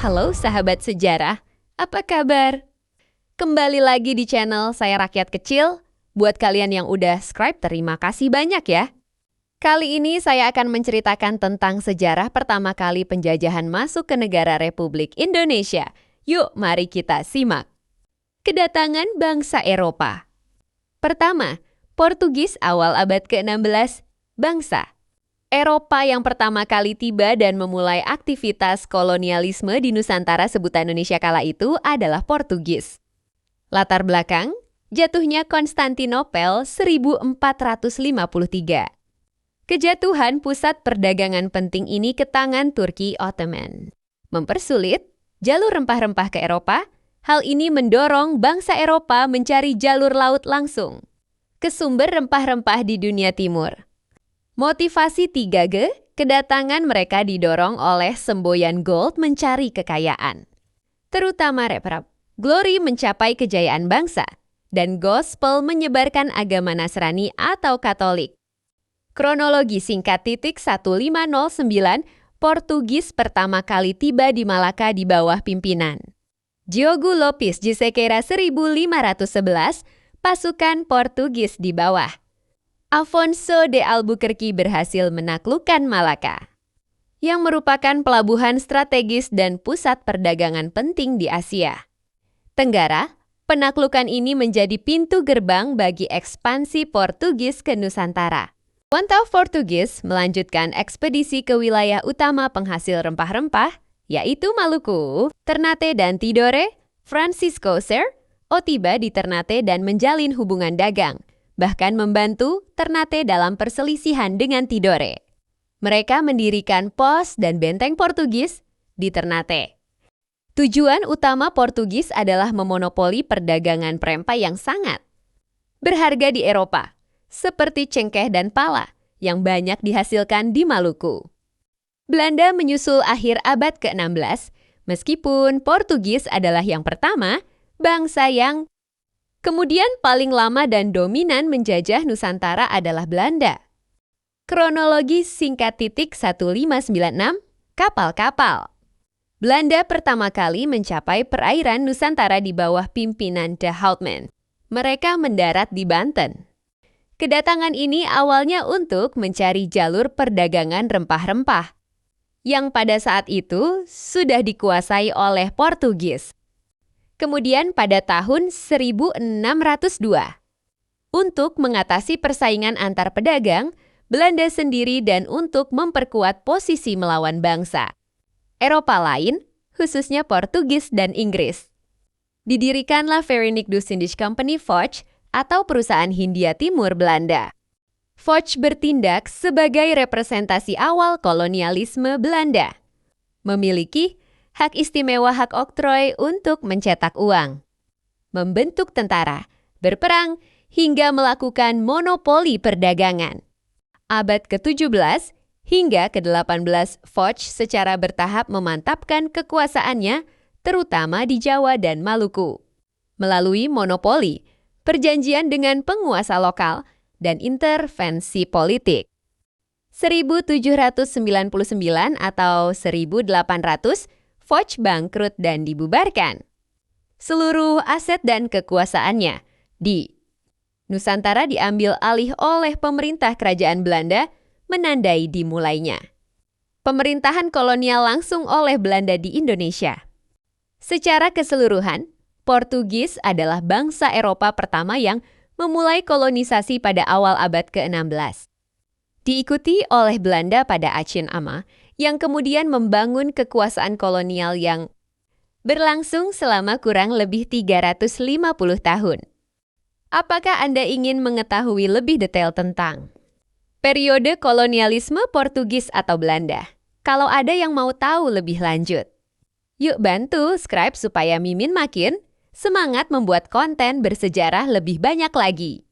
Halo sahabat sejarah, apa kabar? Kembali lagi di channel Saya Rakyat Kecil. Buat kalian yang udah subscribe, terima kasih banyak ya. Kali ini saya akan menceritakan tentang sejarah pertama kali penjajahan masuk ke negara Republik Indonesia. Yuk, mari kita simak. Kedatangan bangsa Eropa. Pertama, Portugis awal abad ke-16, bangsa Eropa yang pertama kali tiba dan memulai aktivitas kolonialisme di Nusantara sebutan Indonesia kala itu adalah Portugis. Latar belakang, jatuhnya Konstantinopel 1453. Kejatuhan pusat perdagangan penting ini ke tangan Turki Ottoman mempersulit jalur rempah-rempah ke Eropa. Hal ini mendorong bangsa Eropa mencari jalur laut langsung ke sumber rempah-rempah di dunia timur. Motivasi 3G, kedatangan mereka didorong oleh semboyan gold mencari kekayaan. Terutama reprap, glory mencapai kejayaan bangsa, dan gospel menyebarkan agama Nasrani atau Katolik. Kronologi singkat 1509, Portugis pertama kali tiba di Malaka di bawah pimpinan Diogo Lopes de Sequeira 1511, pasukan Portugis di bawah Afonso de Albuquerque berhasil menaklukkan Malaka, yang merupakan pelabuhan strategis dan pusat perdagangan penting di Asia Tenggara. Penaklukan ini menjadi pintu gerbang bagi ekspansi Portugis ke Nusantara. Wantau Portugis melanjutkan ekspedisi ke wilayah utama penghasil rempah-rempah, yaitu Maluku, Ternate dan Tidore. Francisco Serra tiba di Ternate dan menjalin hubungan dagang, bahkan membantu Ternate dalam perselisihan dengan Tidore. Mereka mendirikan pos dan benteng Portugis di Ternate. Tujuan utama Portugis adalah memonopoli perdagangan perempah yang sangat berharga di Eropa, seperti cengkeh dan pala yang banyak dihasilkan di Maluku. Belanda menyusul akhir abad ke-16, meskipun Portugis adalah yang pertama, bangsa yang kemudian paling lama dan dominan menjajah Nusantara adalah Belanda. Kronologi singkat 1596, kapal-kapal. Belanda pertama kali mencapai perairan Nusantara di bawah pimpinan De Houtman. Mereka mendarat di Banten. Kedatangan ini awalnya untuk mencari jalur perdagangan rempah-rempah, yang pada saat itu sudah dikuasai oleh Portugis. Kemudian pada tahun 1602, untuk mengatasi persaingan antar pedagang, Belanda sendiri dan untuk memperkuat posisi melawan bangsa Eropa lain, khususnya Portugis dan Inggris, didirikanlah Verenigde Indische Company Foch atau perusahaan Hindia Timur Belanda. Foch bertindak sebagai representasi awal kolonialisme Belanda, memiliki hak istimewa hak oktroy untuk mencetak uang, membentuk tentara, berperang, hingga melakukan monopoli perdagangan. Abad ke-17 hingga ke-18, Foch secara bertahap memantapkan kekuasaannya, terutama di Jawa dan Maluku, melalui monopoli, perjanjian dengan penguasa lokal, dan intervensi politik. 1799 atau 1800, Foch bangkrut dan dibubarkan. Seluruh aset dan kekuasaannya di Nusantara diambil alih oleh pemerintah kerajaan Belanda, menandai dimulainya pemerintahan kolonial langsung oleh Belanda di Indonesia. Secara keseluruhan, Portugis adalah bangsa Eropa pertama yang memulai kolonisasi pada awal abad ke-16. Diikuti oleh Belanda pada Aceh Ama, yang kemudian membangun kekuasaan kolonial yang berlangsung selama kurang lebih 350 tahun. Apakah Anda ingin mengetahui lebih detail tentang periode kolonialisme Portugis atau Belanda? Kalau ada yang mau tahu lebih lanjut, yuk bantu subscribe supaya Mimin makin semangat membuat konten bersejarah lebih banyak lagi.